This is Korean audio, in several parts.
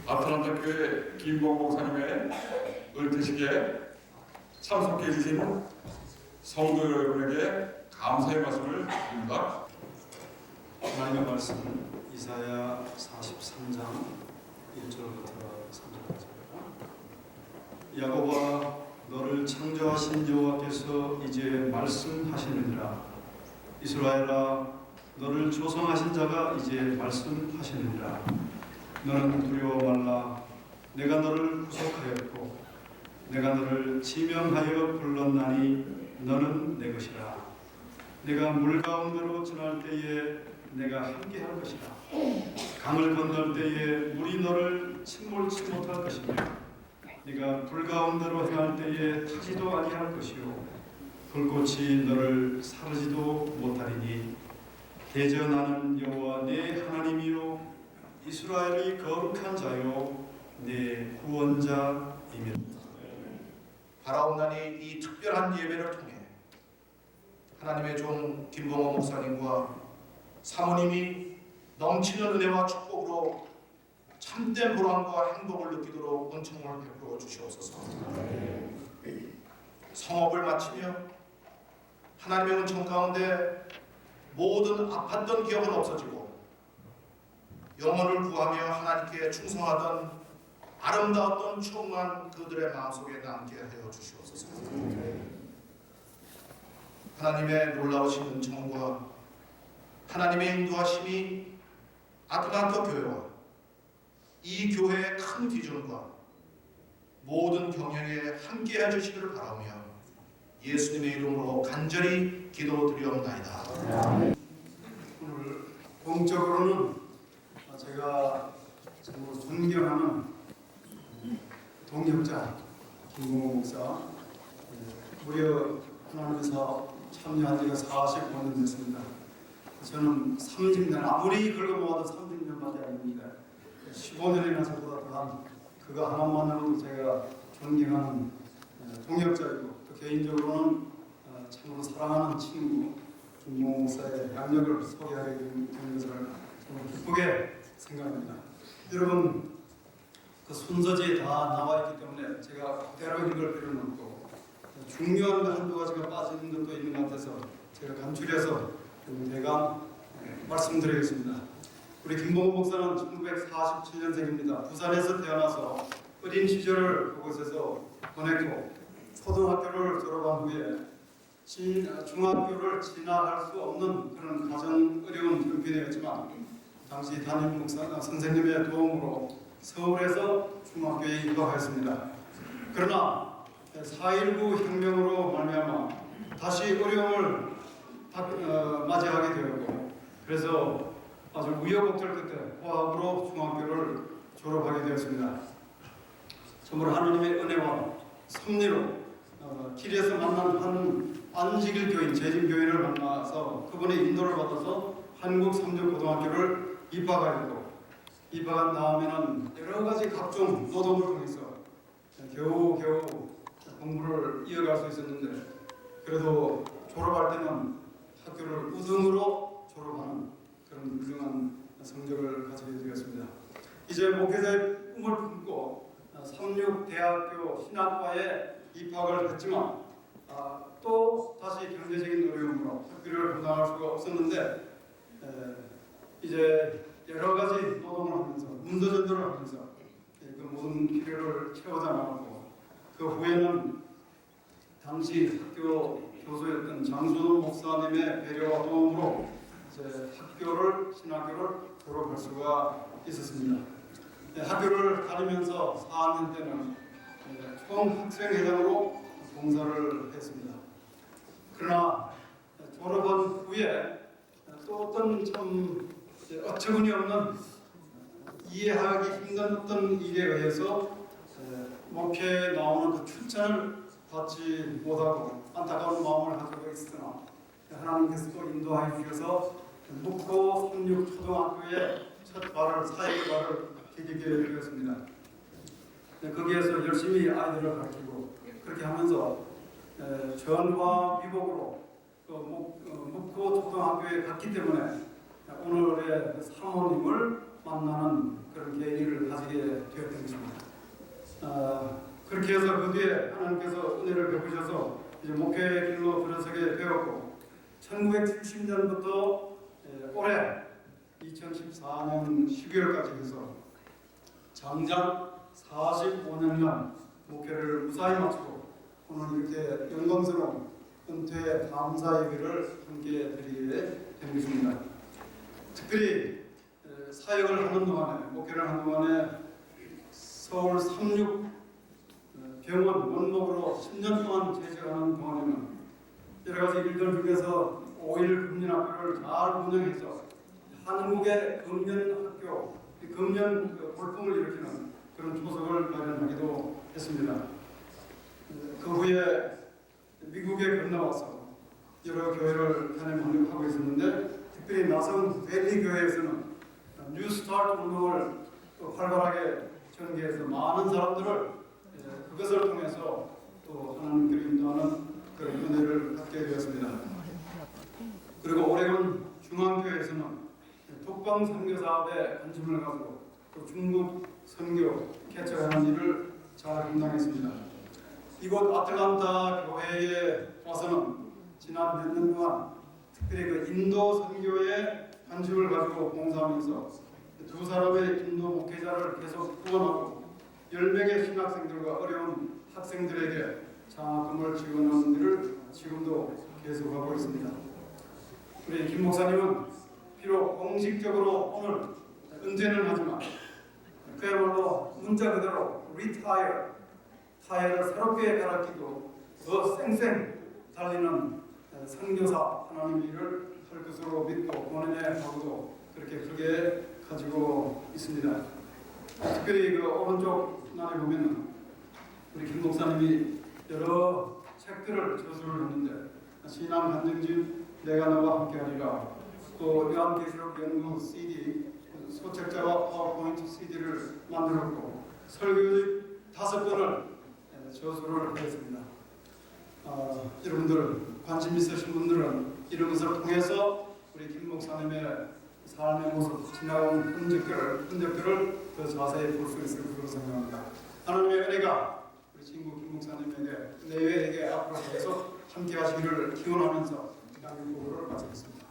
아틀란타 교회 김봉 목사님의 은퇴식에 참석해 주신 성도 여러분에게 감사의 말씀을 드립니다. 하나님의 말씀 이사야 43장 1절부터 3절까지입니다. 야곱아, 너를 창조하신 여호와께서 이제 말씀하시느니라. 이스라엘아, 너를 조성하신 자가 이제 말씀하시느니라. 너는 두려워 말라. 내가 너를 구속하였고 내가 너를 지명하여 불렀나니 너는 내 것이라. 내가 물 가운데로 지날 때에 내가 함께할 것이라. 강을 건널 때에 물이 너를 침몰치 못할 것이며 네가 불 가운데로 행할 때에 타지도 아니할 것이요 불꽃이 너를 사르지도 못하리니 대전하는 여호와 내 하나님이요 이스라엘이 거룩한 자요 내 구원자이며. 바라옵나니 이 특별한 예배를 통해 하나님의 종 김봉호 목사님과 사모님이 넘치는 은혜와 축복으로 참된 보람과 행복을 느끼도록 은총을 베풀어 주시옵소서. 성업을 마치며 하나님의 은총 가운데 모든 아팠던 기억은 없어지고 영혼을 구하며 하나님께 충성하던 아름다웠던 추억만 그들의 마음속에 남게 하여 주시옵소서. 하나님의 놀라우신 은총과 하나님의 인도하심이 아틀란타 교회와 이 교회의 큰 비전과 모든 경영에 함께해 주시기를 바라며 예수님의 이름으로 간절히 기도드리옵나이다. 오늘 공적으로는 제가 정말 존경하는 동역자 김봉호 목사, 무려 하나님에서 참여한 지가 45년 됐습니다. 저는 30년, 아무리 긁어모아도 30년밖에 아닙니다. 15년이나 저보다 더한 그거 하나만으로도 제가 존경하는 동역자이고 또 개인적으로는 참으로 사랑하는 친구 김봉호 목사의 양력을 소개하게 된 것을 정말 기쁘게 생각합니다. 여러분, 그 순서지에 다 나와 있기 때문에 제가 그대로 읽을 필요는 없고 중요한 거 한두 가지가 빠지는 것도 있는 것 같아서 제가 간추려서 대강 말씀드리겠습니다. 우리 김봉호 목사는 1947년생입니다. 부산에서 태어나서 어린 시절을 그곳에서 보냈고 초등학교를 졸업한 후에 중학교를 진학할 수 없는 그런 가정 어려운 형편이었지만 당시 담임 목사 선생님의 도움으로 서울에서 중학교에 입학하였습니다. 그러나 4.19 혁명으로 말미암아 다시 어려움을 맞이하게 되었고 그래서 아주 우여곡절 끝에 화학으로 중학교를 졸업하게 되었습니다. 정말 하나님의 은혜와 섭리로 길에서 만난 한 안식일 교인, 재직 교인을 만나서 그분의 인도를 받아서 한국 삼중고등학교를 입학하였고 입학한 다음에는 여러 가지 각종 노동을 통해서 겨우 공부를 이어갈 수 있었는데 그래도 졸업할 때는 학교를 우등으로 졸업하는 그런 훌륭한 성적을 가지게 되었습니다. 이제 목회자의 꿈을 품고 삼육대학교 신학과에 입학을 했지만 또 다시 경제적인 어려움으로 학비를 부담할 수가 없었는데 이제 여러 가지 노동을 하면서 문도전도를 하면서 그 모든 필요를 채워다 나갔고 그 후에는 당시 학교 교수였던 장순호 목사님의 배려와 도움으로 이제 신학교를 졸업할 수가 있었습니다. 학교를 다니면서 4학년 때는 총학생회장으로 봉사를 했습니다. 그러나 졸업한 후에 또 어떤 참 어처구니 없는 이해하기 힘든 어떤 일에 의해서 목회에 나오는 그 출전을 받지 못하고 안타까운 마음을 가지고 있으나 하나님께서 또 인도하여 주셔서 묵고 삼육초등학교에 첫 발을 사역의 발을 디디게 되었습니다. 거기에서 열심히 아이들을 가르치고 그렇게 하면서 전화 위복으로 묵고 초등학교에 갔기 때문에 오늘의 사모님을 만나는 그런 계기를 가지게 그렇게 해서 그 뒤에 하나님께서 은혜를 베푸셔서 이제 목회의 길로 들어서게 되었고 1970년부터 올해 2014년 12월까지 해서 장작 45년간 목회를 무사히 마치고 오늘 이렇게 영광스러운 은퇴 감사 예배를 함께 드리게 된 것입니다. 특별히 사역을 하는 동안에 목회를 하는 동안에 서울 36 병원 원목으로 10년 동안 재직하는 동안에는 여러 가지 일들 중에서 5일 금년학교를 잘 운영해서 한국의 금년학교, 금년 돌풍을 일으키는 그런 초석을 마련하기도 했습니다. 그 후에 미국에 건너와서 여러 교회를 단임하고 있었는데 특별히 나성 밸리 교회에서는 뉴스타트 운동을 활발하게 전개해서 많은 사람들을 그것을 통해서 또 하나님께로 인도하는 그런 은혜를 갖게 되었습니다. 그리고 오레곤 중앙교회에서는 독방 선교 사업에 관심을 가지고 또 중국 선교 개척하는 일을 잘 감당했습니다. 이곳 아틀란타 교회에 와서는 지난 몇 년 동안 특별히 그 인도 선교에 관심을 가지고 봉사하면서 두 사람의 인도 목회자를 계속 후원하고 10명의 신학생들과 어려운 학생들에게 장학금을 지원하는 일을 지금도 계속하고 있습니다. 우리 김 목사님은 비록 공식적으로 오늘 은퇴는 하지만 그야말로 문자 그대로 retire, 타이어를 새롭게 갈아끼고 더 쌩쌩 달리는 선교사 하나님 일을 할 것으로 믿고 본인의 각오도 그렇게 크게 가지고 있습니다. 특별히 그 오른쪽 난에 보면 우리 김 목사님이 여러 책들을 저술을 했는데 신앙 간증집 내가 너와 함께하리라, 또 요한계시록 연구 CD 소책자와 파워포인트 CD를 만들었고 설교집 5권을 저술을 했습니다. 여러분들 관심 있으신 분들은 이런 것을 통해서 우리 김 목사님의 삶의 모습, 지나온 흔적들을 더 자세히 볼 수 있을 것으로 생각합니다. 하나님의 은혜가 우리 친구 김 목사님에게 내외에게 앞으로 계속 함께 하시기를 기원하면서 양육 보고를 마치겠습니다.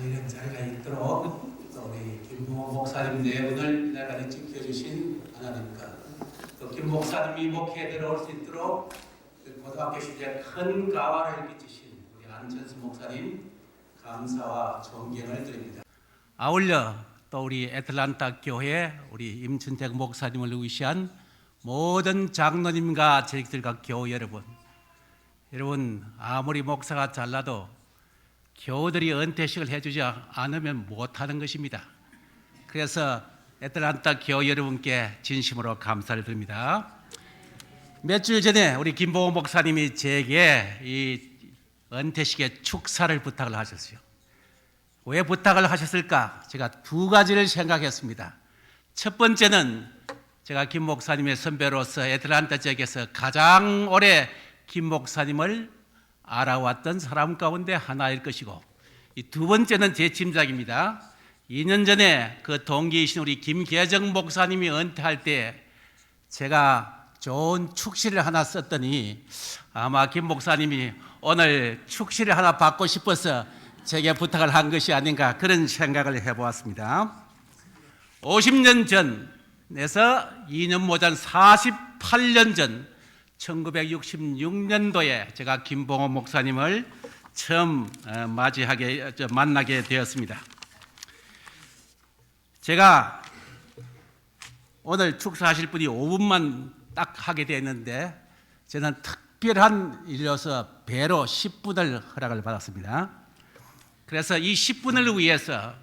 이런 자리가 있도록 또 우리 김봉호 목사님 내분을 이날까지 지켜주신 하나님과 또 김 목사님이 목회에 들어올 수 있도록 고등학교 시절에 큰 가화를 끼치신 우리 안천수 목사님 감사와 존경을 드립니다. 아울러 또 우리 애틀란타 교회 우리 임춘택 목사님을 위시한 모든 장로님과 제익들과 교우 여러분 아무리 목사가 잘나도 교우들이 은퇴식을 해주지 않으면 못하는 것입니다. 그래서 애틀란타 교우 여러분께 진심으로 감사를 드립니다. 몇 주일 전에 우리 김봉호 목사님이 제게 이 은퇴식의 축사를 부탁을 하셨어요. 왜 부탁을 하셨을까? 제가 두 가지를 생각했습니다. 첫 번째는 제가 김 목사님의 선배로서 애틀란타 지역에서 가장 오래 김 목사님을 알아왔던 사람 가운데 하나일 것이고, 이 두 번째는 제 짐작입니다. 2년 전에 그 동기이신 우리 김계정 목사님이 은퇴할 때 제가 좋은 축시를 하나 썼더니 아마 김 목사님이 오늘 축시를 하나 받고 싶어서 제게 부탁을 한 것이 아닌가 그런 생각을 해보았습니다. 50년 전에서 2년 모자란 48년 전 1966년도에 제가 김봉호 목사님을 처음 만나게 되었습니다. 제가 오늘 축사하실 분이 5분만 딱 하게 되었는데 저는 특별한 일로서 배로 10분을 허락을 받았습니다. 그래서 이 10분을 위해서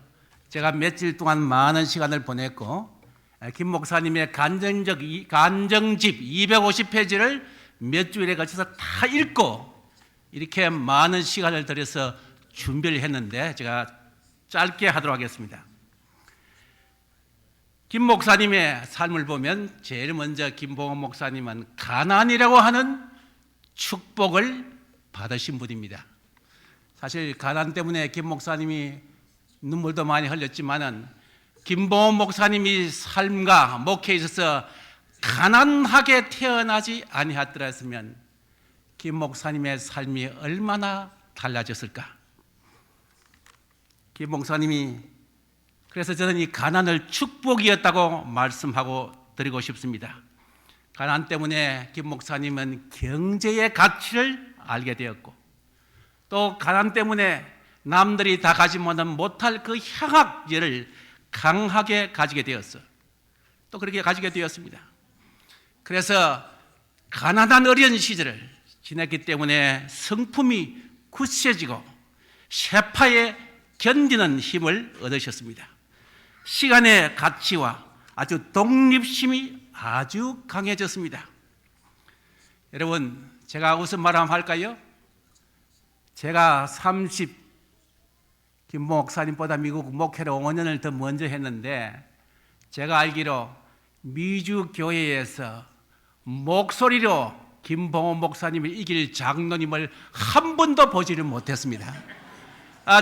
제가 며칠 동안 많은 시간을 보냈고 김 목사님의 간정집 250페이지를 몇 주일에 걸쳐서 다 읽고 이렇게 많은 시간을 들여서 준비를 했는데 제가 짧게 하도록 하겠습니다. 김 목사님의 삶을 보면 제일 먼저 김봉호 목사님은 가난이라고 하는 축복을 받으신 분입니다. 사실 가난 때문에 김 목사님이 눈물도 많이 흘렸지만은 김봉호 목사님이 삶과 목회에 있어서 가난하게 태어나지 아니하더라면 김 목사님의 삶이 얼마나 달라졌을까? 김 목사님이 그래서 저는 이 가난을 축복이었다고 말씀하고 드리고 싶습니다. 가난 때문에 김 목사님은 경제의 가치를 알게 되었고 또 가난 때문에 남들이 다 가지 못할 그 향학열을 강하게 가지게 되었어. 또 그렇게 가지게 되었습니다. 그래서 가난한 어린 시절을 지냈기 때문에 성품이 굳세지고 쇠파에 견디는 힘을 얻으셨습니다. 시간의 가치와 아주 독립심이 아주 강해졌습니다. 여러분, 제가 무슨 말 한번 할까요? 제가 김 목사님보다 미국 목회를 5년을 더 먼저 했는데 제가 알기로 미주 교회에서 목소리로 김봉호 목사님을 이길 장로님을 한 번도 보지를 못했습니다.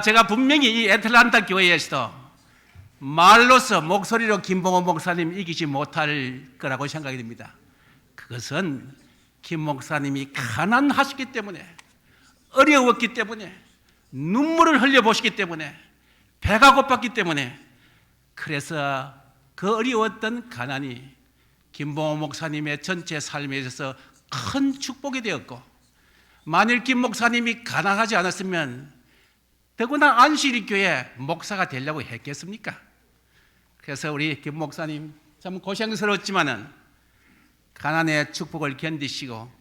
제가 분명히 이 애틀란타 교회에서도 말로서 목소리로 김봉호 목사님 이기지 못할 거라고 생각이 됩니다. 그것은 김 목사님이 가난하시기 때문에 어려웠기 때문에 눈물을 흘려보시기 때문에 배가 고팠기 때문에 그래서 그 어려웠던 가난이 김봉호 목사님의 전체 삶에 있어서 큰 축복이 되었고 만일 김 목사님이 가난하지 않았으면 더구나 안식일교회 목사가 되려고 했겠습니까? 그래서 우리 김 목사님 참 고생스러웠지만은 가난의 축복을 견디시고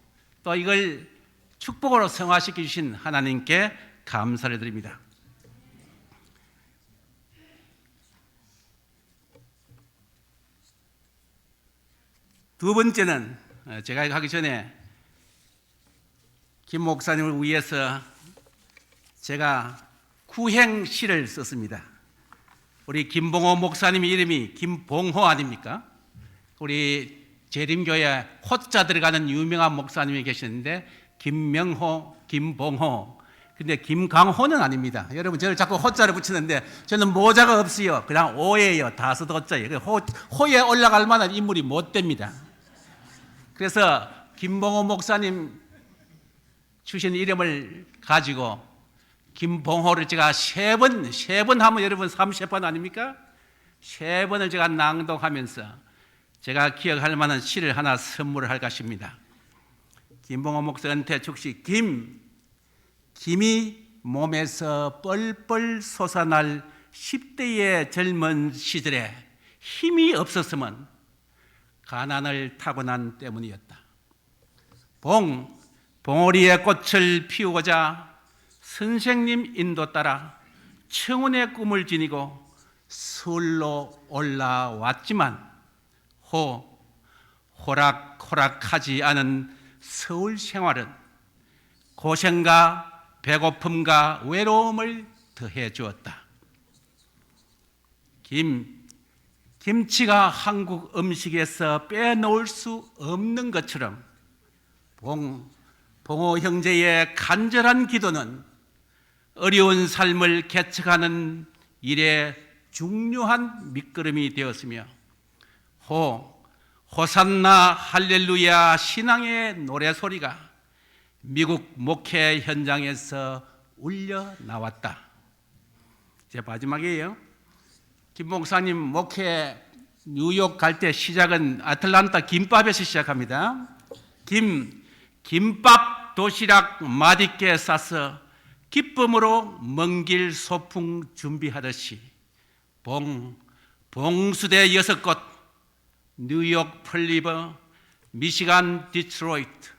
또 이걸 축복으로 성화시켜 주신 하나님께 감사를 드립니다. 두 번째는 제가 가기 전에 김 목사님을 위해서 제가 구행시를 썼습니다. 우리 김봉호 목사님 이름이 김봉호 아닙니까? 우리 재림교회 호자 들어가는 유명한 목사님이 계시는데 김명호, 김봉호. 근데 김강호는 아닙니다. 여러분 저를 자꾸 호자를 붙이는데 저는 모자가 없어요. 그냥 오예요. 다섯 호자예요. 호에 올라갈 만한 인물이 못 됩니다. 그래서 김봉호 목사님 주신 이름을 가지고 김봉호를 제가 세 번 하면 여러분 30번 아닙니까? 세 번을 제가 낭독하면서 제가 기억할 만한 시를 하나 선물을 할 것입니다. 김봉호 목사한테 즉시 김이 몸에서 뻘뻘 솟아날 10대의 젊은 시절에 힘이 없었으면 가난을 타고난 때문이었다. 봉오리의 꽃을 피우고자 선생님 인도 따라 청운의 꿈을 지니고 서울로 올라왔지만 호락호락하지 않은 서울 생활은 고생과 배고픔과 외로움을 더해 주었다. 김치가 한국 음식에서 빼놓을 수 없는 것처럼 봉호 형제의 간절한 기도는 어려운 삶을 개척하는 일에 중요한 밑거름이 되었으며 호산나 할렐루야 신앙의 노래소리가 미국 목회 현장에서 울려 나왔다. 이제 마지막이에요. 김 목사님 목회 뉴욕 갈 때 시작은 아틀란타 김밥에서 시작합니다. 김밥 도시락 맛있게 싸서 기쁨으로 먼 길 소풍 준비하듯이 봉수대 6곳 뉴욕 플리버, 미시간 디트로이트,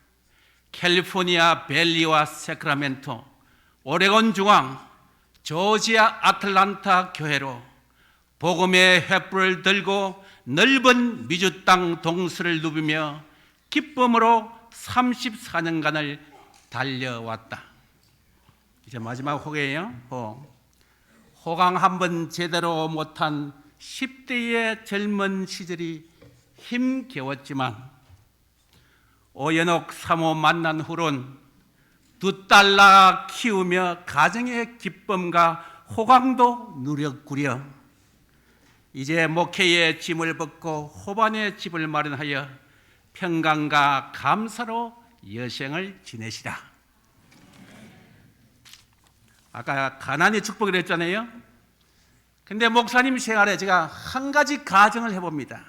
캘리포니아 벨리와 세크라멘토, 오레곤 중앙, 조지아 아틀란타 교회로 복음의 횃불을 들고 넓은 미주 땅 동수를 누비며 기쁨으로 34년간을 달려왔다. 이제 마지막 호계예요. 호강 한번 제대로 못한 10대의 젊은 시절이 힘겨웠지만 오연옥 사모 만난 후론 두 딸 낳아 키우며 가정의 기쁨과 호강도 누렸구려. 이제 목회의 짐을 벗고 호반의 집을 마련하여 평강과 감사로 여생을 지내시라. 아까 가난의 축복을 했잖아요. 근데 목사님 생활에 제가 한 가지 가정을 해봅니다.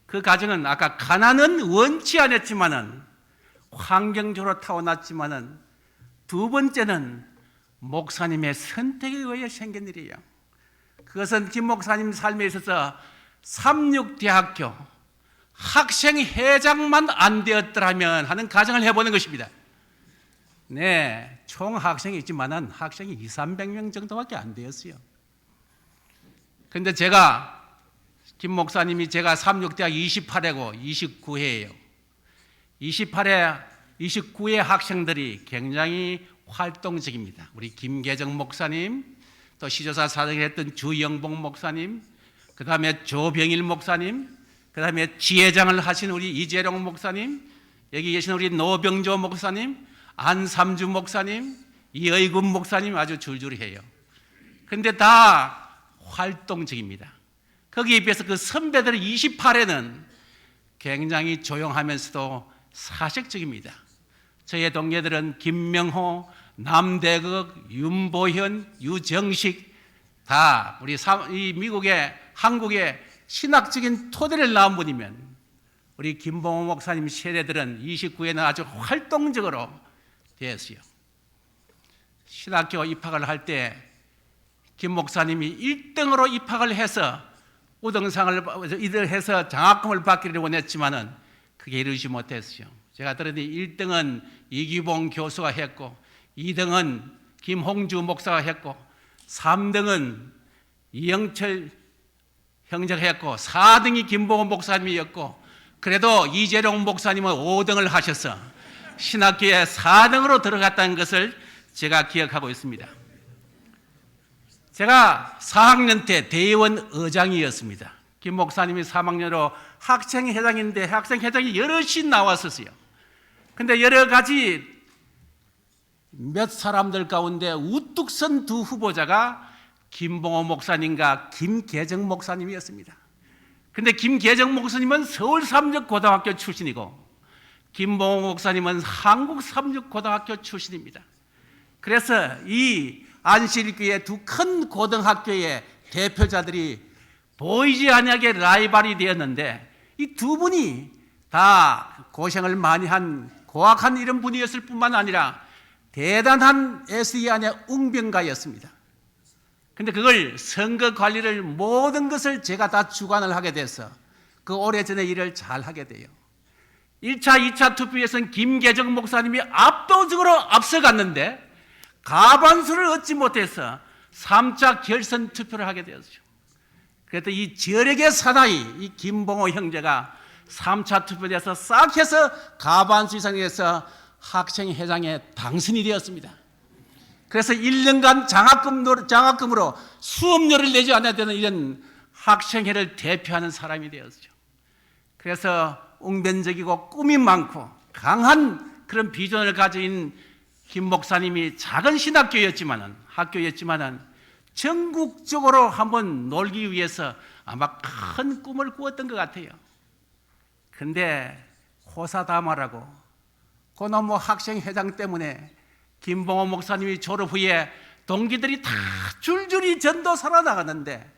그 가정은 아까 가난은 원치 않았지만은 환경적으로 타고났지만은 두 번째는 목사님의 선택에 의해 생긴 일이에요. 그것은 김 목사님 삶에 있어서 삼육대학교 학생회장만 안 되었더라면 하는 가정을 해보는 것입니다. 네, 총 학생이 있지만은 학생이 200~300명 정도밖에 안 되었어요. 근데 김 목사님이 제가 삼육대학 28회고 29회예요. 29회 학생들이 굉장히 활동적입니다. 우리 김계정 목사님, 또 시조사 사역을 했던 주영봉 목사님, 그 다음에 조병일 목사님, 그 다음에 지회장을 하신 우리 이재룡 목사님, 여기 계신 우리 노병조 목사님, 안삼주 목사님, 이의군 목사님 아주 줄줄이 해요. 근데 다 활동적입니다. 거기에 비해서 그 선배들 28회는 굉장히 조용하면서도 사색적입니다. 저의 동료들은 김명호, 남대극, 윤보현, 유정식 다 우리 미국의 한국의 신학적인 토대를 낳은 분이면 우리 김봉호 목사님 세대들은 29회는 아주 활동적으로 되었어요. 신학교 입학을 할 때 김 목사님이 1등으로 입학을 해서 우등상을 해서 장학금을 받기를 원했지만은 그게 이루지 못했어요. 제가 들었더니 1등은 이규봉 교수가 했고 2등은 김홍주 목사가 했고 3등은 이영철 형제가 했고 4등이 김봉호 목사님이었고 그래도 이재룡 목사님은 5등을 하셔서 신학교에 4등으로 들어갔다는 것을 제가 기억하고 있습니다. 제가 4학년 때 대의원 의장이었습니다. 김 목사님이 3학년으로 학생회장인데 학생회장이 여럿이 나왔었어요. 근데 여러 가지 몇 사람들 가운데 우뚝 선 두 후보자가 김봉호 목사님과 김계정 목사님이었습니다. 근데 김계정 목사님은 서울삼육고등학교 출신이고 김봉호 목사님은 한국삼육고등학교 출신입니다. 그래서 이 안실교회 두 큰 고등학교의 대표자들이 보이지 아니하게 라이벌이 되었는데 이 두 분이 다 고생을 많이 한 고학한 이런 분이었을 뿐만 아니라 대단한 SE 안의 웅변가였습니다. 근데 그걸 선거 관리를 모든 것을 제가 다 주관을 하게 돼서 그 오래전에 일을 잘 하게 돼요. 1차, 2차 투표에서는 김계정 목사님이 압도적으로 앞서갔는데 가반수를 얻지 못해서 3차 결선 투표를 하게 되었죠. 그래도 이 절약의 사나이 이 김봉호 형제가 3차 투표에서 싹 해서 가반수 이상에서 학생회장에 당선이 되었습니다. 그래서 1년간 장학금으로 수업료를 내지 않아야 되는 이런 학생회를 대표하는 사람이 되었죠. 그래서 웅변적이고 꿈이 많고 강한 그런 비전을 가진 김 목사님이 작은 학교였지만은 전국적으로 한번 놀기 위해서 아마 큰 꿈을 꾸었던 것 같아요. 근데 호사다마라고 그놈 학생회장 때문에 김봉호 목사님이 졸업 후에 동기들이 다 줄줄이 전도 살아나갔는데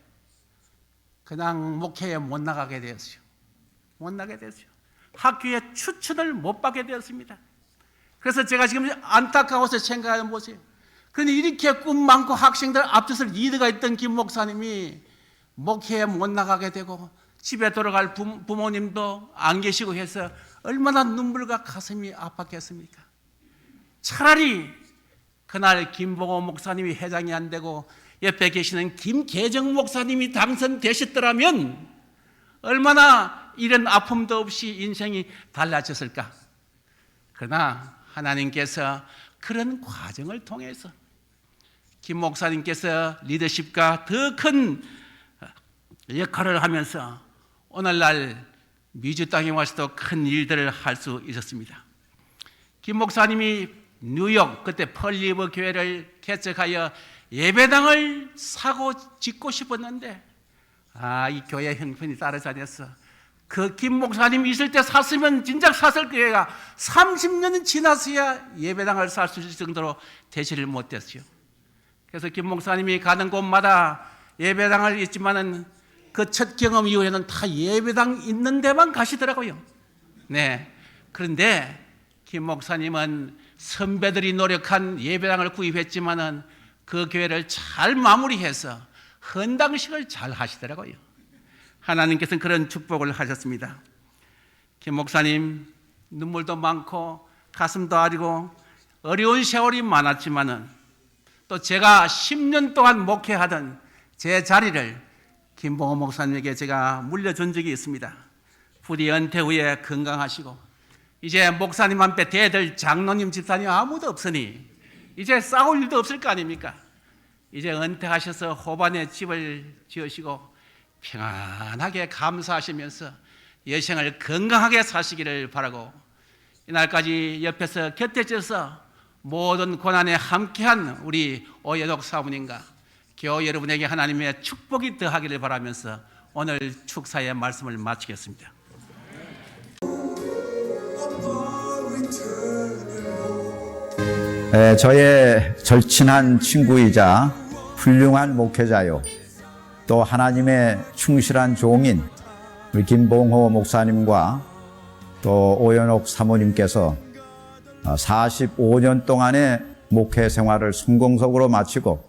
그냥 목회에 못 나가게 되었어요. 못 나게 되었어요. 학교에 추천을 못 받게 되었습니다. 그래서 제가 지금 안타까워서 생각해 보세요. 그런데 이렇게 꿈 많고 학생들 앞서서 리더가 있던 김 목사님이 목회에 못 나가게 되고 집에 돌아갈 부모님도 안 계시고 해서 얼마나 눈물과 가슴이 아팠겠습니까? 차라리 그날 김봉호 목사님이 회장이 안 되고 옆에 계시는 김계정 목사님이 당선되셨더라면 얼마나 이런 아픔도 없이 인생이 달라졌을까? 그러나 하나님께서 그런 과정을 통해서 김 목사님께서 리더십과 더 큰 역할을 하면서 오늘날 미주 땅에 와서도 큰 일들을 할 수 있었습니다. 김 목사님이 뉴욕 그때 펄리버 교회를 개척하여 예배당을 사고 짓고 싶었는데 이 교회 형편이 따라다녔어. 그 김 목사님이 있을 때 샀으면 진작 샀을 교회가 30년이 지났어야 예배당을 살 수 있을 정도로 되지를 못했어요. 그래서 김 목사님이 가는 곳마다 예배당을 있지만은 그 첫 경험 이후에는 다 예배당 있는 데만 가시더라고요. 네. 그런데 김 목사님은 선배들이 노력한 예배당을 구입했지만은 그 교회를 잘 마무리해서 헌당식을 잘 하시더라고요. 하나님께서는 그런 축복을 하셨습니다. 김 목사님 눈물도 많고 가슴도 아리고 어려운 세월이 많았지만은 또 제가 10년 동안 목회하던 제 자리를 김봉호 목사님에게 제가 물려준 적이 있습니다. 부디 은퇴 후에 건강하시고 이제 목사님 앞에 대들 장로님 집사님 아무도 없으니 이제 싸울 일도 없을 거 아닙니까? 이제 은퇴하셔서 호반에 집을 지으시고 평안하게 감사하시면서 여생을 건강하게 사시기를 바라고 이날까지 옆에서 곁에 져서 모든 고난에 함께한 우리 오연옥 사모님과 교우 여러분에게 하나님의 축복이 더하기를 바라면서 오늘 축사의 말씀을 마치겠습니다. 저의 절친한 친구이자 훌륭한 목회자요 또 하나님의 충실한 종인 우리 김봉호 목사님과 또 오연옥 사모님께서 45년 동안의 목회 생활을 성공적으로 마치고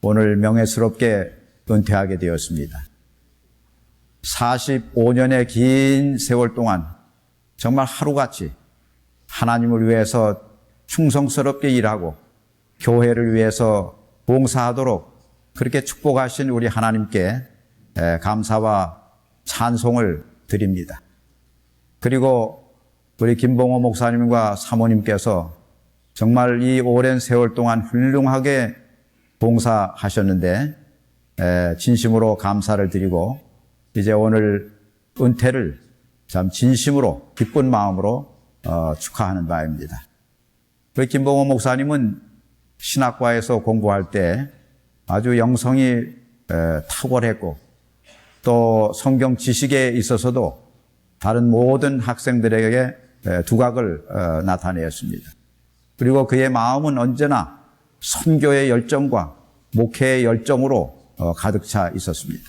오늘 명예스럽게 은퇴하게 되었습니다. 45년의 긴 세월 동안 정말 하루같이 하나님을 위해서 충성스럽게 일하고 교회를 위해서 봉사하도록 그렇게 축복하신 우리 하나님께 감사와 찬송을 드립니다. 그리고 우리 김봉호 목사님과 사모님께서 정말 이 오랜 세월 동안 훌륭하게 봉사하셨는데 진심으로 감사를 드리고 이제 오늘 은퇴를 참 진심으로 기쁜 마음으로 축하하는 바입니다. 우리 김봉호 목사님은 신학과에서 공부할 때 아주 영성이 탁월했고 또 성경 지식에 있어서도 다른 모든 학생들에게 두각을 나타내었습니다. 그리고 그의 마음은 언제나 선교의 열정과 목회의 열정으로 가득 차 있었습니다.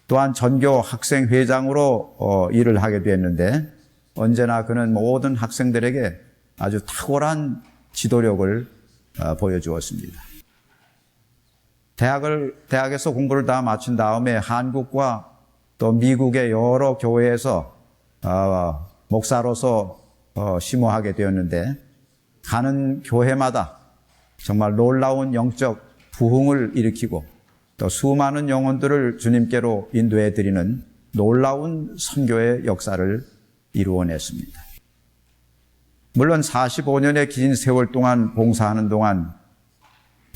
또한 전교 학생회장으로 일을 하게 되었는데 언제나 그는 모든 학생들에게 아주 탁월한 지도력을 보여주었습니다. 대학에서 공부를 다 마친 다음에 한국과 또 미국의 여러 교회에서 목사로서 심호하게 되었는데 가는 교회마다 정말 놀라운 영적 부흥을 일으키고 또 수많은 영혼들을 주님께로 인도해 드리는 놀라운 선교의 역사를 이루어냈습니다. 물론 45년의 긴 세월 동안 봉사하는 동안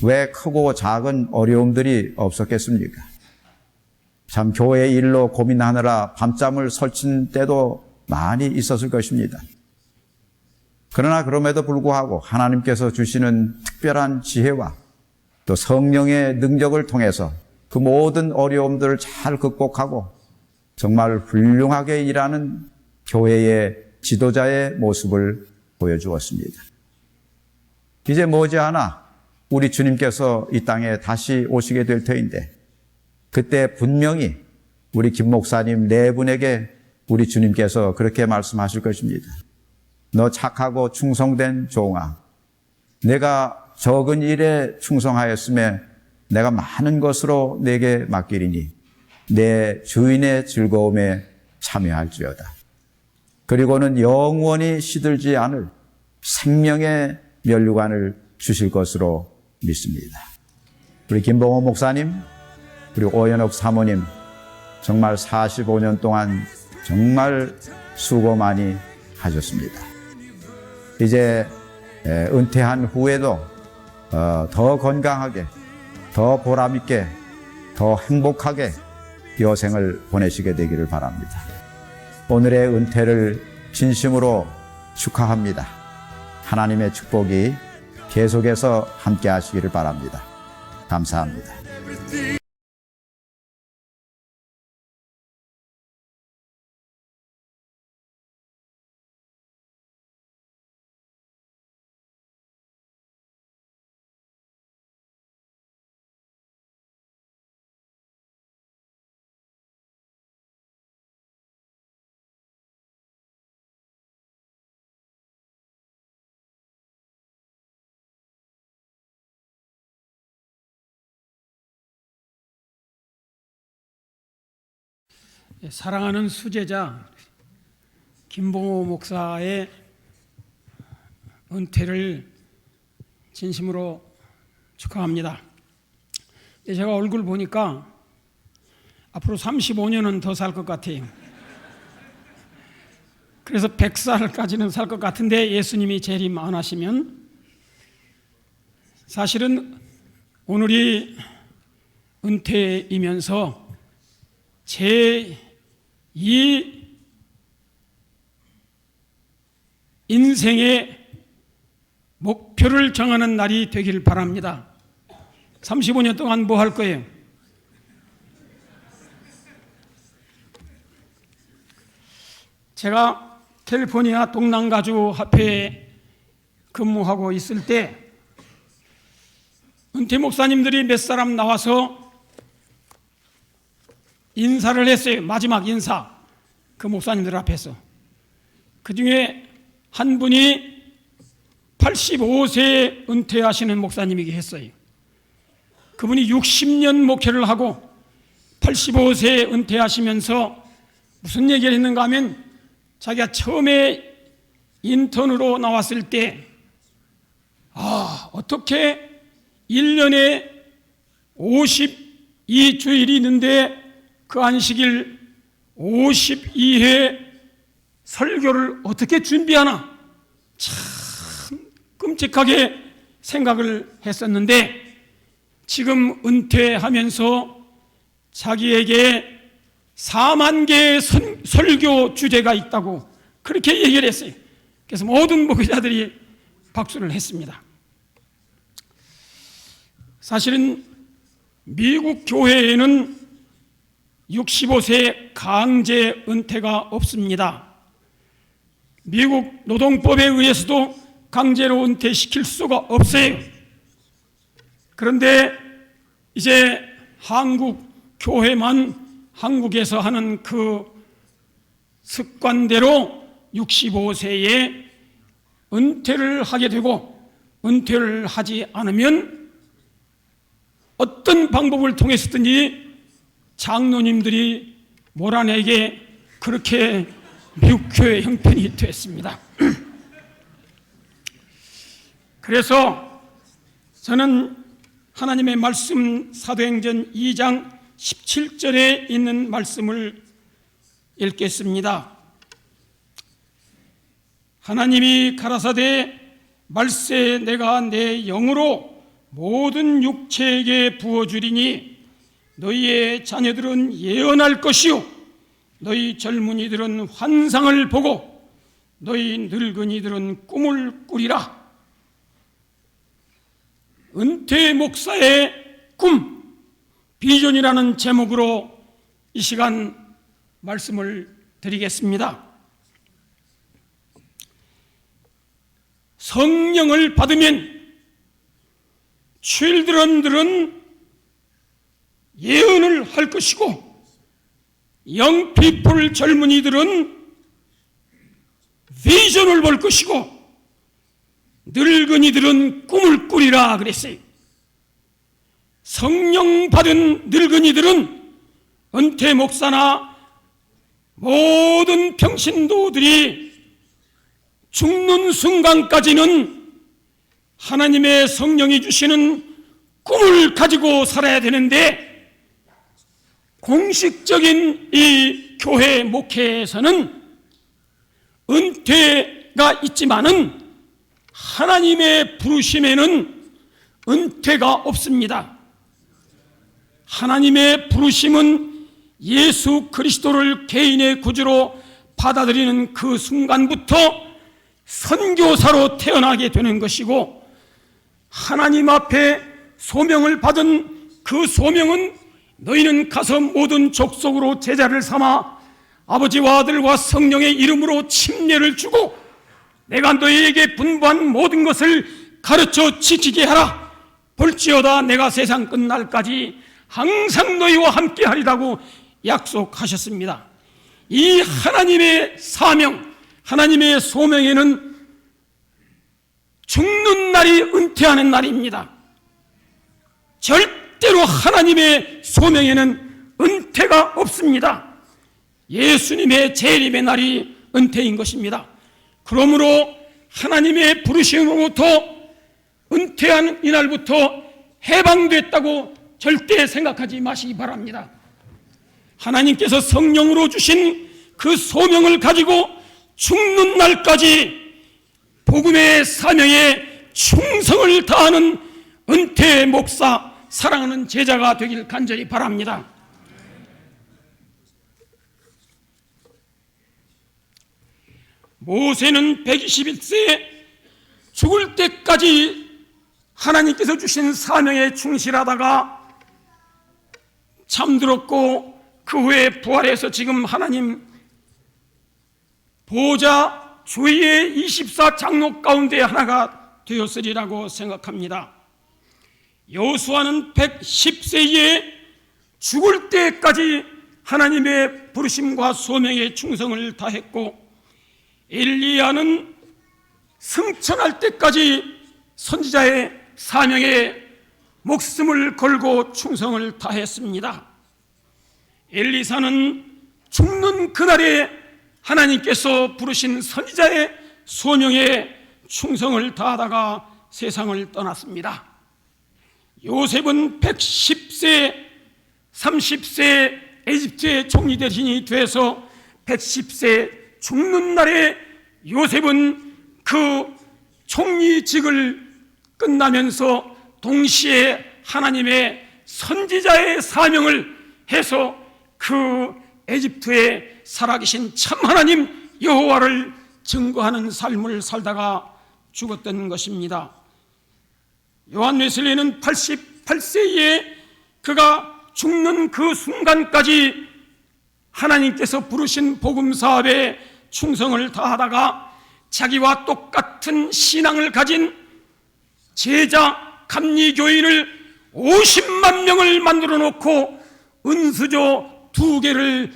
왜 크고 작은 어려움들이 없었겠습니까? 참 교회 일로 고민하느라 밤잠을 설친 때도 많이 있었을 것입니다. 그러나 그럼에도 불구하고 하나님께서 주시는 특별한 지혜와 또 성령의 능력을 통해서 그 모든 어려움들을 잘 극복하고 정말 훌륭하게 일하는 교회의 지도자의 모습을 보여주었습니다. 이제 머지않아 우리 주님께서 이 땅에 다시 오시게 될 터인데 그때 분명히 우리 김 목사님 네 분에게 우리 주님께서 그렇게 말씀하실 것입니다. 너 착하고 충성된 종아, 내가 적은 일에 충성하였음에 내가 많은 것으로 내게 맡기리니 내 주인의 즐거움에 참여할지어다. 그리고는 영원히 시들지 않을 생명의 면류관을 주실 것으로 믿습니다. 우리 김봉호 목사님, 그리고 오연옥 사모님 정말 45년 동안 정말 수고 많이 하셨습니다. 이제 은퇴한 후에도 더 건강하게, 더 보람있게, 더 행복하게 여생을 보내시게 되기를 바랍니다. 오늘의 은퇴를 진심으로 축하합니다. 하나님의 축복이 계속해서 함께 하시기를 바랍니다. 감사합니다. 사랑하는 수제자 김봉호 목사의 은퇴를 진심으로 축하합니다. 제가 얼굴 보니까 앞으로 35년은 더 살 것 같아요. 그래서 100살까지는 살 것 같은데 예수님이 재림 안 하시면 사실은 오늘이 은퇴이면서 제2 인생의 목표를 정하는 날이 되길 바랍니다. 35년 동안 뭐 할 거예요? 제가 캘리포니아 동남가주 합회에 근무하고 있을 때 은퇴 목사님들이 몇 사람 나와서 인사를 했어요. 마지막 인사. 그 목사님들 앞에서. 그 중에 한 분이 85세에 은퇴하시는 목사님이게 했어요. 그분이 60년 목회를 하고 85세에 은퇴하시면서 무슨 얘기를 했는가 하면 자기가 처음에 인턴으로 나왔을 때 어떻게 1년에 52주일이 있는데 그 안식일 52회 설교를 어떻게 준비하나 참 끔찍하게 생각을 했었는데, 지금 은퇴하면서 자기에게 4만 개의 설교 주제가 있다고 그렇게 얘기를 했어요. 그래서 모든 목회자들이 박수를 했습니다. 사실은 미국 교회에는 65세 강제 은퇴가 없습니다. 미국 노동법에 의해서도 강제로 은퇴시킬 수가 없어요. 그런데 이제 한국 교회만 한국에서 하는 그 습관대로 65세에 은퇴를 하게 되고, 은퇴를 하지 않으면 어떤 방법을 통해서든지 장로님들이 몰아내게, 그렇게 미국 교회 형편이 됐습니다. 그래서 저는 하나님의 말씀, 사도행전 2장 17절에 있는 말씀을 읽겠습니다. 하나님이 가라사대 말세 내가 내 영으로 모든 육체에게 부어주리니 너희의 자녀들은 예언할 것이요 너희 젊은이들은 환상을 보고 너희 늙은이들은 꿈을 꾸리라. 은퇴 목사의 꿈, 비전이라는 제목으로 이 시간 말씀을 드리겠습니다. 성령을 받으면 칠드런들은 예언을 할 것이고, 영피플 젊은이들은 비전을 볼 것이고, 늙은이들은 꿈을 꾸리라 그랬어요. 성령 받은 늙은이들은 은퇴 목사나 모든 평신도들이 죽는 순간까지는 하나님의 성령이 주시는 꿈을 가지고 살아야 되는데, 공식적인 이 교회 목회에서는 은퇴가 있지만은 하나님의 부르심에는 은퇴가 없습니다. 하나님의 부르심은 예수 그리스도를 개인의 구주로 받아들이는 그 순간부터 선교사로 태어나게 되는 것이고, 하나님 앞에 소명을 받은 그 소명은 너희는 가서 모든 족속으로 제자를 삼아 아버지와 아들과 성령의 이름으로 침례를 주고 내가 너희에게 분부한 모든 것을 가르쳐 지키게 하라. 볼지어다 내가 세상 끝날까지 항상 너희와 함께 하리라고 약속하셨습니다. 이 하나님의 사명, 하나님의 소명에는 죽는 날이 은퇴하는 날입니다. 절대로 하나님의 소명에는 은퇴가 없습니다. 예수님의 재림의 날이 은퇴인 것입니다. 그러므로 하나님의 부르심으로부터 은퇴한 이날부터 해방됐다고 절대 생각하지 마시기 바랍니다. 하나님께서 성령으로 주신 그 소명을 가지고 죽는 날까지 복음의 사명에 충성을 다하는 은퇴 목사, 사랑하는 제자가 되길 간절히 바랍니다. 모세는 121세 죽을 때까지 하나님께서 주신 사명에 충실하다가 잠들었고, 그 후에 부활해서 지금 하나님 보좌 주의 24장로 가운데 하나가 되었으리라고 생각합니다. 여호수아는 110세에 죽을 때까지 하나님의 부르심과 소명에 충성을 다했고, 엘리야는 승천할 때까지 선지자의 사명에 목숨을 걸고 충성을 다했습니다. 엘리사는 죽는 그날에 하나님께서 부르신 선지자의 소명에 충성을 다하다가 세상을 떠났습니다. 요셉은 110세, 30세 에집트의 총리 대신이 돼서 110세 죽는 날에 요셉은 그 총리직을 끝나면서 동시에 하나님의 선지자의 사명을 해서 그 에집트에 살아계신 참 하나님 여호와를 증거하는 삶을 살다가 죽었던 것입니다. 요한 웨슬리는 88세에 그가 죽는 그 순간까지 하나님께서 부르신 복음 사업에 충성을 다하다가 자기와 똑같은 신앙을 가진 제자 감리교인을 50만 명을 만들어 놓고 은수저 2개를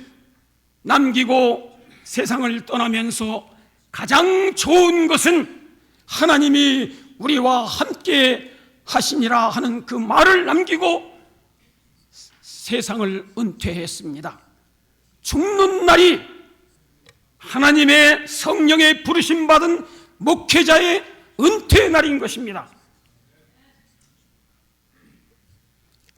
남기고 세상을 떠나면서 가장 좋은 것은 하나님이 우리와 함께 하시니라 하는 그 말을 남기고 세상을 은퇴했습니다. 죽는 날이 하나님의 성령의 부르심 받은 목회자의 은퇴 날인 것입니다.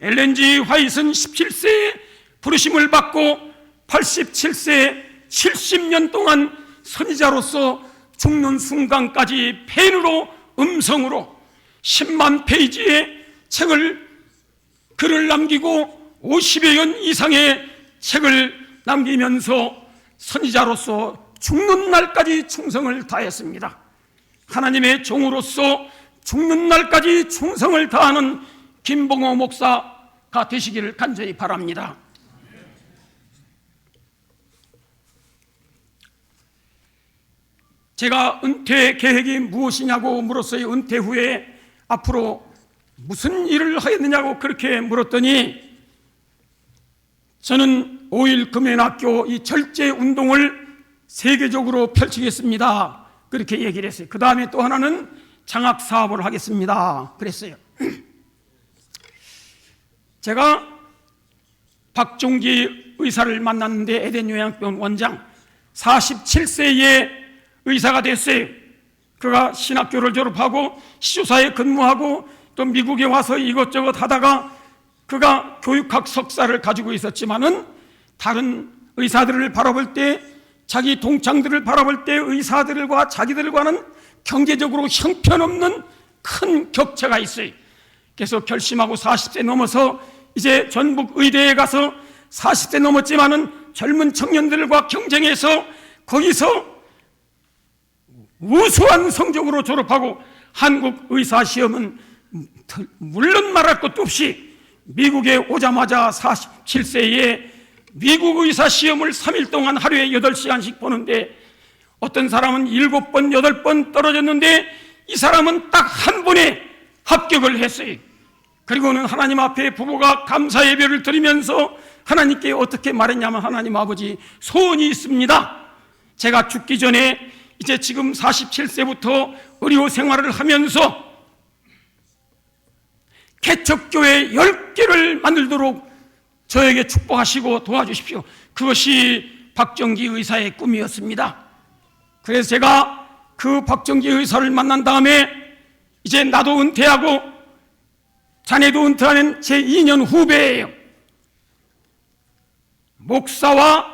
엘렌 G 화이트는 17세에 부르심을 받고 87세에 70년 동안 선지자로서 죽는 순간까지 펜으로 음성으로 10만 페이지의 글을 남기고 50여 년 이상의 책을 남기면서 선지자로서 죽는 날까지 충성을 다했습니다. 하나님의 종으로서 죽는 날까지 충성을 다하는 김봉호 목사가 되시기를 간절히 바랍니다. 제가 은퇴 계획이 무엇이냐고 물었어요. 은퇴 후에 앞으로 무슨 일을 하겠느냐고 그렇게 물었더니 저는 5일 금연학교 이 절제 운동을 세계적으로 펼치겠습니다. 그렇게 얘기를 했어요. 그 다음에 또 하나는 장학 사업을 하겠습니다. 그랬어요. 제가 박종기 의사를 만났는데 에덴 요양병원 원장 47세에 의사가 됐어요. 그가 신학교를 졸업하고 시조사에 근무하고 또 미국에 와서 이것저것 하다가 그가 교육학 석사를 가지고 있었지만은 다른 의사들을 바라볼 때 자기 동창들을 바라볼 때 의사들과 자기들과는 경제적으로 형편없는 큰 격차가 있어요. 그래서 결심하고 40세 넘어서 이제 전북 의대에 가서 40세 넘었지만은 젊은 청년들과 경쟁해서 거기서 우수한 성적으로 졸업하고 한국 의사 시험은 물론 말할 것도 없이 미국에 오자마자 47세에 미국 의사 시험을 3일 동안 하루에 8시간씩 보는데 어떤 사람은 7번, 8번 떨어졌는데 이 사람은 딱 한 번에 합격을 했어요. 그리고는 하나님 앞에 부부가 감사 예배를 드리면서 하나님께 어떻게 말했냐면 하나님 아버지 소원이 있습니다. 제가 죽기 전에 이제 지금 47세부터 의료 생활을 하면서 개척교회 10개를 만들도록 저에게 축복하시고 도와주십시오. 그것이 박정기 의사의 꿈이었습니다. 그래서 제가 그 박정기 의사를 만난 다음에 이제 나도 은퇴하고 자네도 은퇴하는 제 2년 후배예요. 목사와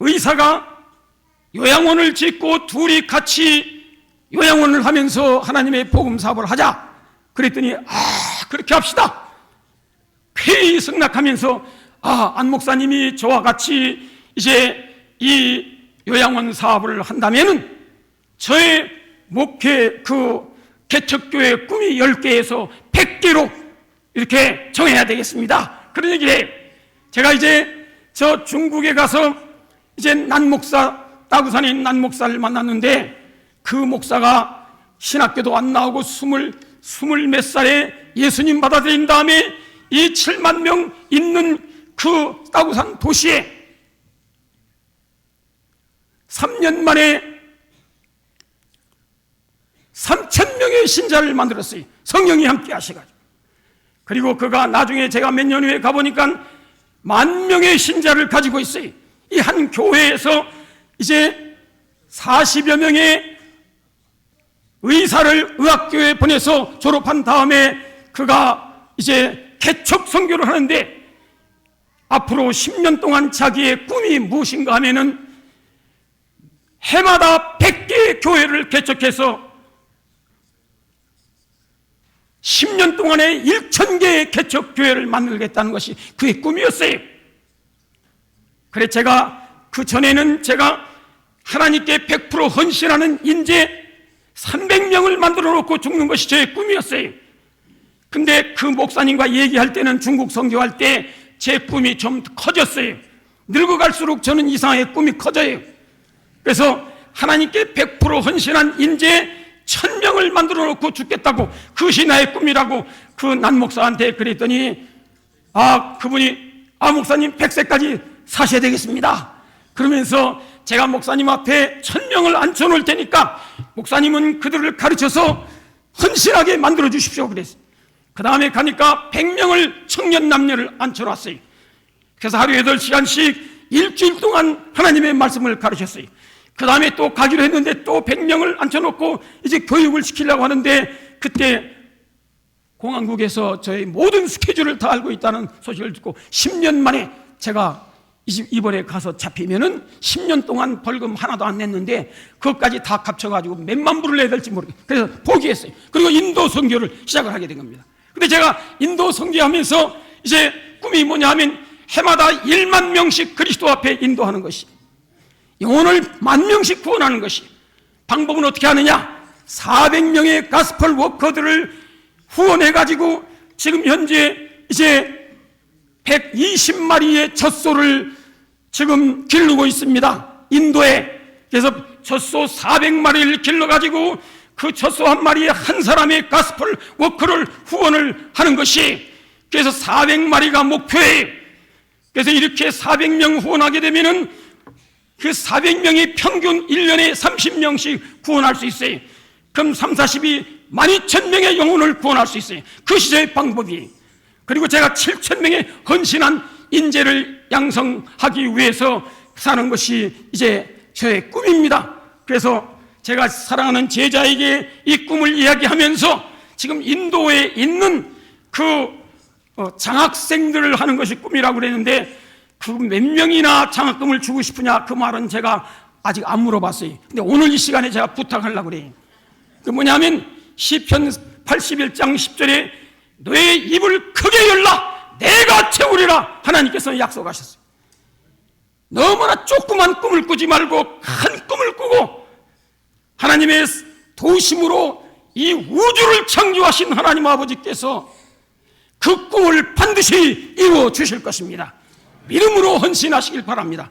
의사가 요양원을 짓고 둘이 같이 요양원을 하면서 하나님의 복음 사업을 하자. 그랬더니 그렇게 합시다. 회의 승낙하면서 안 목사님이 저와 같이 이제 이 요양원 사업을 한다면은 저의 목회 그 개척교회 꿈이 10개에서 100개로 이렇게 정해야 되겠습니다. 그런 얘기를 해요. 제가 이제 저 중국에 가서 이제 난 목사 따구산에 있는 난 목사를 만났는데 그 목사가 신학교도 안 나오고 스물 몇 살에 예수님 받아들인 다음에 이 7만 명 있는 그 따구산 도시에 3년 만에 3,000명의 신자를 만들었어요. 성령이 함께 하셔가지고. 그리고 그가 나중에 제가 몇 년 후에 가보니까 10,000명의 신자를 가지고 있어요. 이 한 교회에서 이제 40여 명의 의사를 의학교에 보내서 졸업한 다음에 그가 이제 개척 선교를 하는데 앞으로 10년 동안 자기의 꿈이 무엇인가 하면은 해마다 100개의 교회를 개척해서 10년 동안에 1000개의 개척교회를 만들겠다는 것이 그의 꿈이었어요. 그래 제가 그 전에는 제가 하나님께 100% 헌신하는 인재 300명을 만들어 놓고 죽는 것이 저의 꿈이었어요. 근데 그 목사님과 얘기할 때는 중국 선교할 때 제 꿈이 좀 커졌어요. 늙어갈수록 저는 이상하게 꿈이 커져요. 그래서 하나님께 100% 헌신한 인재 1000명을 만들어 놓고 죽겠다고, 그것이 나의 꿈이라고 그 난 목사한테 그랬더니 그분이 목사님 100세까지 사셔야 되겠습니다. 그러면서 제가 목사님 앞에 1000명을 앉혀놓을 테니까 목사님은 그들을 가르쳐서 헌신하게 만들어 주십시오 그랬어요. 그 다음에 가니까 100명을 청년 남녀를 앉혀놨어요. 그래서 하루에 8시간씩 일주일 동안 하나님의 말씀을 가르쳤어요. 그 다음에 또 가기로 했는데 또 100명을 앉혀놓고 이제 교육을 시키려고 하는데, 그때 공항국에서 저의 모든 스케줄을 다 알고 있다는 소식을 듣고 10년 만에 제가 이번에 가서 잡히면은 10년 동안 벌금 하나도 안 냈는데 그것까지 다 합쳐가지고 몇만 불을 내야 될지 모르겠어요. 그래서 포기했어요. 그리고 인도 선교를 시작을 하게 된 겁니다. 근데 제가 인도 선교하면서 이제 꿈이 뭐냐 하면 해마다 1만 명씩 그리스도 앞에 인도하는 것이, 영혼을 10,000명씩 구원하는 것이. 방법은 어떻게 하느냐? 400명의 가스펠 워커들을 후원해가지고 지금 현재 이제 120마리의 젖소를 지금 기르고 있습니다. 인도에. 그래서 젖소 400마리를 길러가지고 그 젖소 한 마리에 한 사람의 가스펠 워커를 후원을 하는 것이, 그래서 400마리가 목표예요. 그래서 이렇게 400명 후원하게 되면은 그 400명이 평균 1년에 30명씩 구원할 수 있어요. 그럼 3, 40이 12,000명의 영혼을 구원할 수 있어요. 그것이 저의 방법이에요. 그리고 제가 7,000명의 헌신한 인재를 양성하기 위해서 사는 것이 이제 저의 꿈입니다. 그래서 제가 사랑하는 제자에게 이 꿈을 이야기하면서 지금 인도에 있는 그 장학생들을 하는 것이 꿈이라고 그랬는데, 그 몇 명이나 장학금을 주고 싶으냐, 그 말은 제가 아직 안 물어봤어요. 근데 오늘 이 시간에 제가 부탁하려고 그래요. 그 뭐냐면 시편 81장 10절에 너의 입을 크게 열라 내가 채우리라 하나님께서 약속하셨어요. 너무나 조그만 꿈을 꾸지 말고 큰 꿈을 꾸고 하나님의 도심으로 이 우주를 창조하신 하나님 아버지께서 그 꿈을 반드시 이루어 주실 것입니다. 믿음으로 헌신하시길 바랍니다.